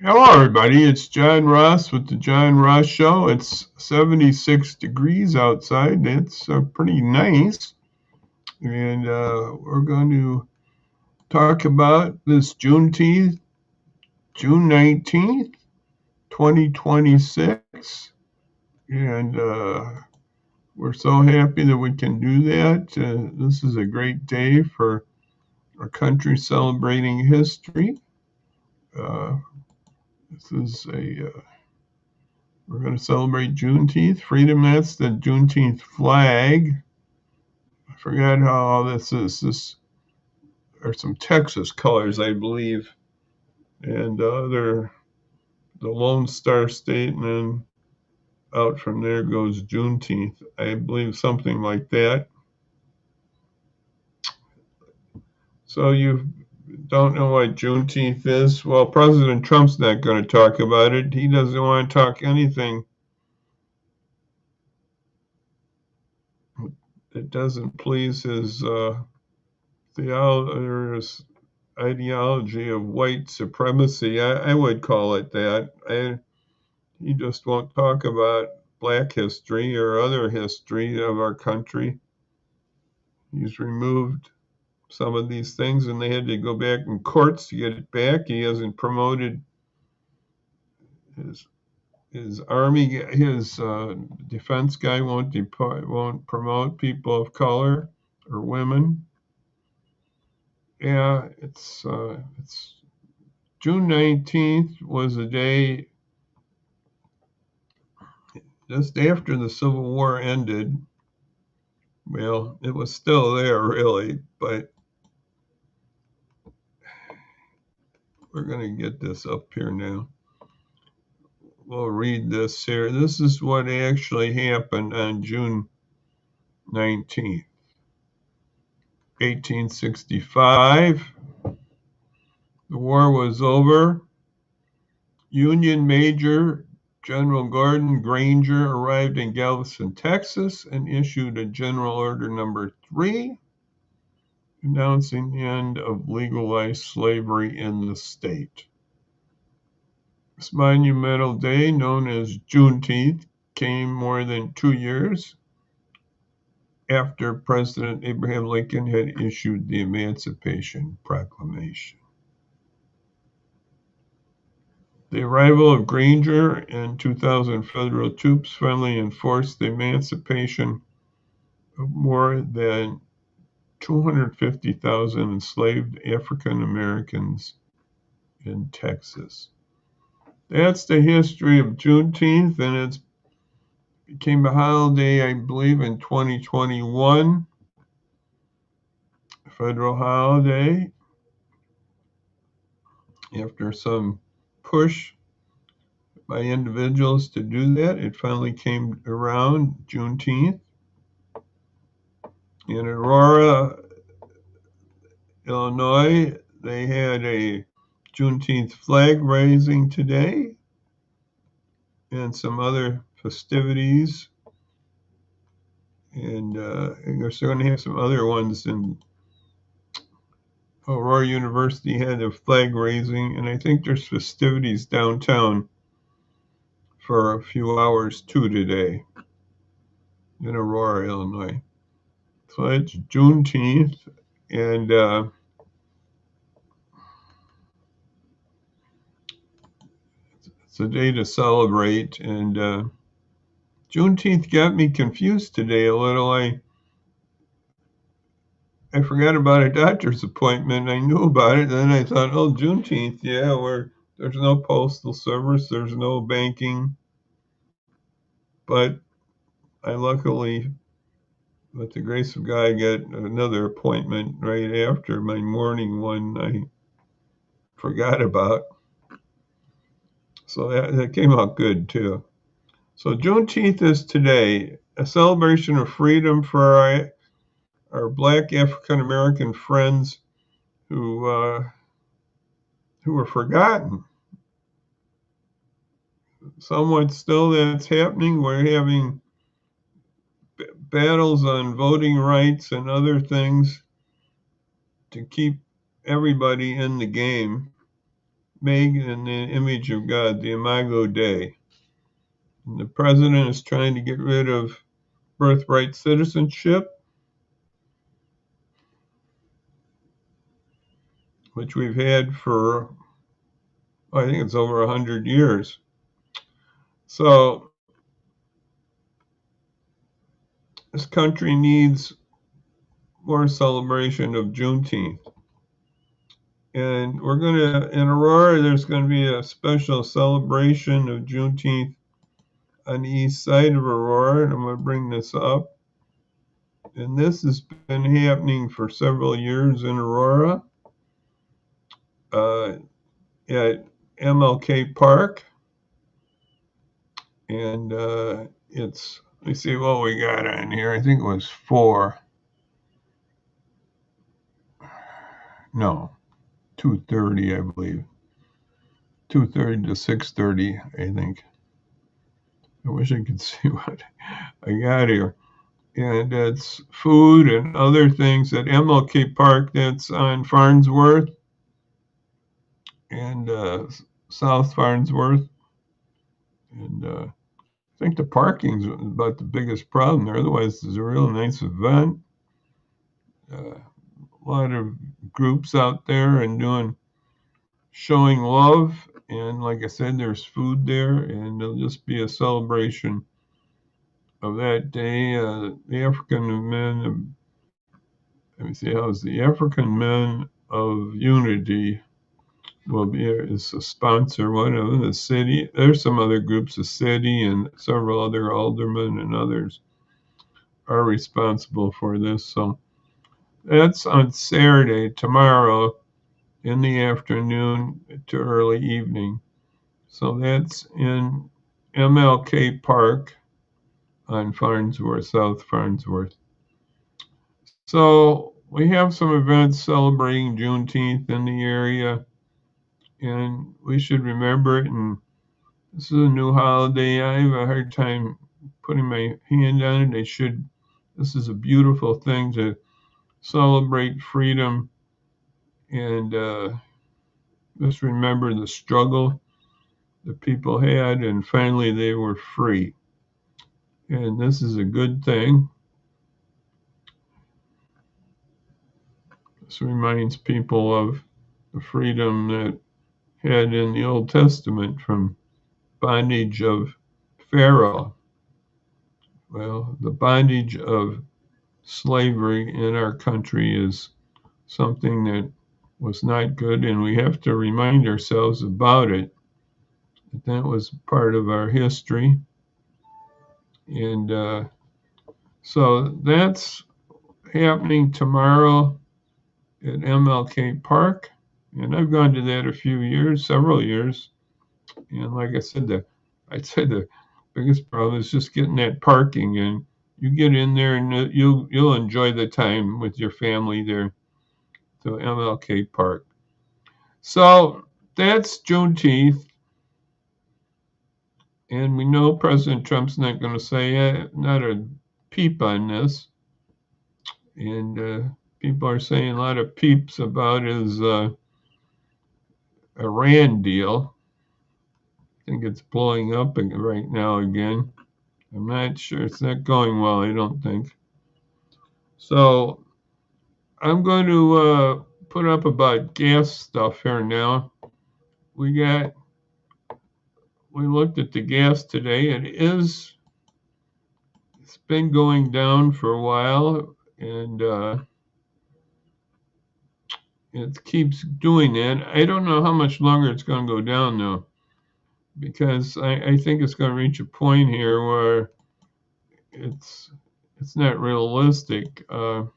Hello, everybody. It's John Ross with the John Ross Show. It's 76 degrees outside. It's pretty nice. And we're going to talk about this Juneteenth, June 19th, 2026. And we're so happy that we can do that. This is a great day for our country celebrating history. Uh, this is a We're going to celebrate Juneteenth. Freedom, that's the Juneteenth flag. I forgot how all this is. This are some Texas colors, I believe. And they're the Lone Star State, and then out from there goes Juneteenth. I believe something like that. So you don't know what Juneteenth is? Well, President Trump's not going to talk about it. He doesn't want to talk anything that doesn't please his his ideology of white supremacy. I would call it that. He just won't talk about black history or other history of our country. He's removed some of these things, and they had to go back in courts to get it back. He hasn't promoted his his army, his defense guy won't promote people of color or women. Yeah, it's June 19th was a day just after the Civil War ended. Well, it was still there, really, but we're going to get this up here now. We'll read this here. This is what actually happened on June 19th, 1865. The war was over. Union Major General Gordon Granger arrived in Galveston, Texas, and issued a General Order Number 3, announcing the end of legalized slavery in the state. This monumental day, known as Juneteenth, came more than 2 years after President Abraham Lincoln had issued the Emancipation Proclamation. The arrival of Granger and 2,000 federal troops finally enforced the emancipation of more than 250,000 enslaved African Americans in Texas. That's the history of Juneteenth, and it became a holiday, I believe, in 2021, a federal holiday. After some push by individuals to do that, it finally came around Juneteenth. In Aurora, Illinois, they had a Juneteenth flag raising today and some other festivities. And they're going to have some other ones. In Aurora University had a flag raising, and I think there's festivities downtown for a few hours too today in Aurora, Illinois. So it's Juneteenth, and it's a day to celebrate. And Juneteenth got me confused today a little. I forgot about a doctor's appointment. I knew about it, and then I thought, oh, Juneteenth, yeah, where there's no postal service, there's no banking. But I luckily, with the grace of God, got another appointment right after my morning one I forgot about. So that came out good too. So Juneteenth is today, a celebration of freedom for our Black African American friends who were forgotten. Somewhat still that's happening. We're having battles on voting rights and other things to keep everybody in the game. made in the image of God, the Imago Dei. And the president is trying to get rid of birthright citizenship, which we've had for, I think it's over 100 years. So this country needs more celebration of Juneteenth. And we're going to, in Aurora, there's going to be a special celebration of Juneteenth on the east side of Aurora, and I'm going to bring this up. And this has been happening for several years in Aurora at MLK Park. And it's, let me see what we got on here. I think it was 2:30, I believe. 2:30 to 6:30, I think. I wish I could see what I got here. And it's food and other things at MLK Park. That's on Farnsworth and South Farnsworth. And I think the parking's about the biggest problem there. Otherwise, it's a real nice event. A lot of groups out there and showing love. And like I said, there's food there, and it'll just be a celebration of that day. The African men, let me see, how's the African Men of Unity will be is a sponsor. One of them, the city. There's some other groups, the city and several other aldermen and others are responsible for this. So that's on Saturday, tomorrow, in the afternoon to early evening. So that's in MLK Park on Farnsworth, South Farnsworth. So we have some events celebrating Juneteenth in the area, and we should remember it. And this is a new holiday. I have a hard time putting my hand on it. This is a beautiful thing to celebrate freedom and just remember the struggle that people had, and finally they were free. And this is a good thing. This reminds people of the freedom that had in the Old Testament from bondage of Pharaoh. Well, the bondage of slavery in our country is something that was not good, and we have to remind ourselves about it. That was part of our history. And so that's happening tomorrow at MLK Park. And I've gone to that several years. And like I said, I'd say the biggest problem is just getting that parking. And you get in there and you'll enjoy the time with your family there to MLK Park. So that's Juneteenth. And we know President Trump's not going to say not a peep on this. And people are saying a lot of peeps about his Iran deal. I think it's blowing up right now again. I'm not sure. It's not going well, I don't think. So I'm going to put up about gas stuff here now. We looked at the gas today. It's been going down for a while, and it keeps doing that. I don't know how much longer it's going to go down, though, because I think it's going to reach a point here where it's not realistic, but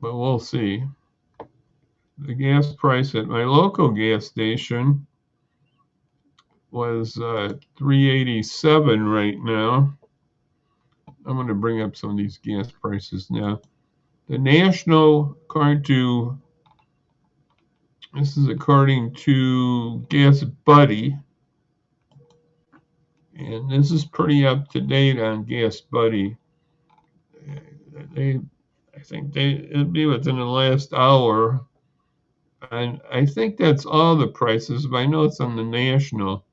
we'll see. The gas price at my local gas station was $3.87 right now. I'm going to bring up some of these gas prices now. The national, this is according to Gas Buddy, and this is pretty up to date on Gas Buddy. I think it'll be within the last hour. And I think that's all the prices, but I know it's on the national.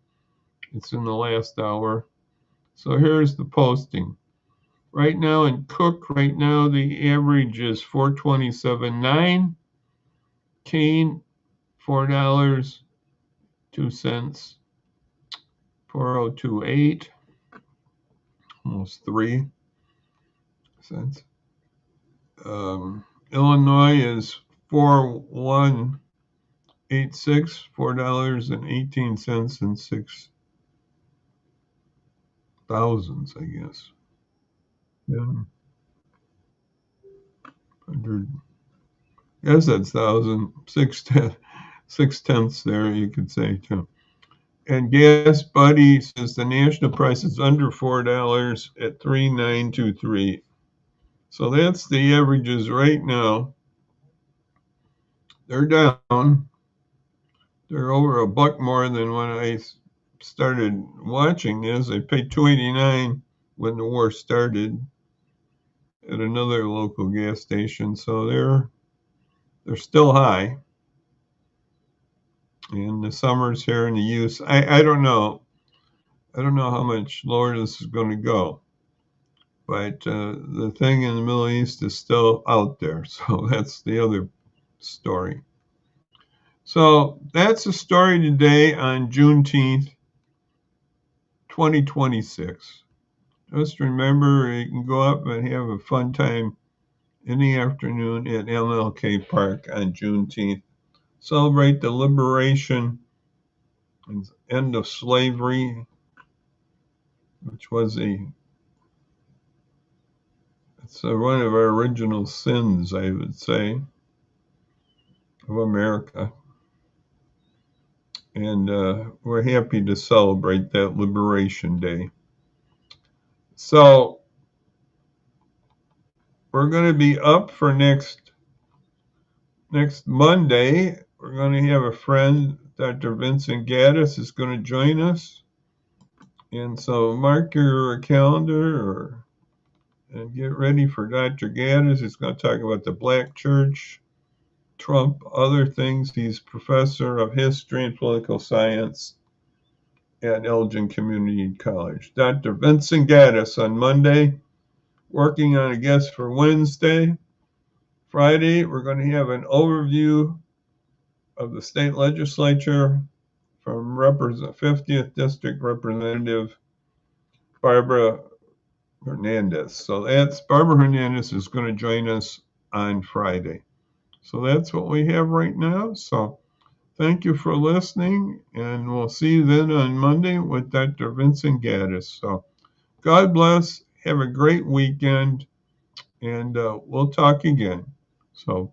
It's in the last hour. So here's the posting. Right now in Cook, right now the average is 427.9. Kane, $4.02. 4028, almost 3 cents. Illinois is 4186, $4.18 and 6 thousandths, I guess. 100. Yes, that's thousand. 6 tenths there, you could say too. And Gas Buddy says the national price is under $4 at 3.923. So that's the averages right now. They're down. They're over a buck more than when I started watching this. I paid $2.89 when the war started at another local gas station. So they're still high. And the summer's here in the use. I don't know. I don't know how much lower this is going to go. But the thing in the Middle East is still out there. So that's the other story. So that's the story today on Juneteenth, 2026. Just remember, you can go up and have a fun time in the afternoon at MLK Park on Juneteenth. Celebrate the liberation and end of slavery, which was it's one of our original sins, I would say, of America. And we're happy to celebrate that Liberation Day. So we're going to be up for next Monday. We're going to have a friend, Dr. Vincent Gaddis, is going to join us. And so mark your calendar and get ready for Dr. Gaddis. He's going to talk about the Black Church, Trump, other things. He's professor of history and political science at Elgin Community College. Dr. Vincent Gaddis on Monday, working on a guest for Wednesday. Friday, we're going to have an overview of the state legislature from 50th District Representative Barbara Hernandez. So that's Barbara Hernandez is going to join us on Friday. So that's what we have right now. So thank you for listening, and we'll see you then on Monday with Dr. Vincent Gaddis. So God bless. Have a great weekend, and we'll talk again. So